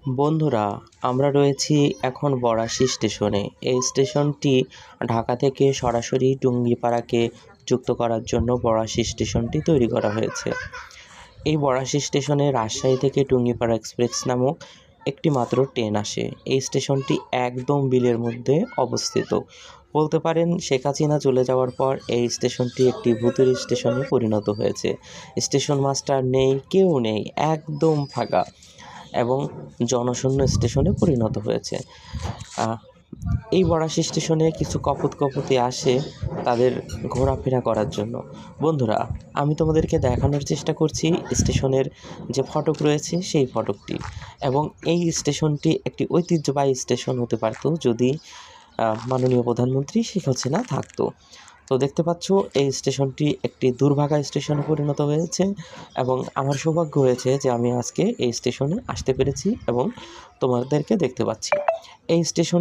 বন্ধুরা, আমরা রয়েছি এখন বড়াশি স্টেশনে। এই স্টেশনটি ঢাকা থেকে সরাসরি টুঙ্গিপাড়াকে যুক্ত করার জন্য বড়াশি স্টেশনটি তৈরি করা হয়েছে। এই বড়াশি স্টেশনে রাজশাহী থেকে টুঙ্গিপাড়া এক্সপ্রেস নামক একটি মাত্র ট্রেন আসে। এই স্টেশনটি একদম বিলের মধ্যে অবস্থিত। বলতে পারেন শেখ হাসিনা চলে যাওয়ার পর এই স্টেশনটি একটি ভুতুড়ে স্টেশনে পরিণত হয়েছে। স্টেশন মাস্টার নেই, কেউ নেই, একদম ফাঁকা এবং জনশূন্য স্টেশনে পরিণত হয়েছে। এই বড়াশি স্টেশনে কিছু কপোত-কপোতি আসে তাদের ঘোরাফেরা করার জন্য। বন্ধুরা, আমি তোমাদেরকে দেখানোর চেষ্টা করছি স্টেশনের যে ফটক রয়েছে সেই ফটকটি, এবং এই স্টেশনটি একটি ঐতিহ্যবাহী স্টেশন হতে পারত যদি মাননীয় প্রধানমন্ত্রী শেখ হাসিনা থাকতো। তো দেখতে পাচ্ছ এই স্টেশনটি একটি দুর্ভাগা স্টেশনে পরিণত হয়েছে, এবং আমার সৌভাগ্য হয়েছে যে আমি আজকে এই স্টেশনে আসতে পেরেছি এবং তোমাদেরকে দেখতে পাচ্ছি। এই স্টেশন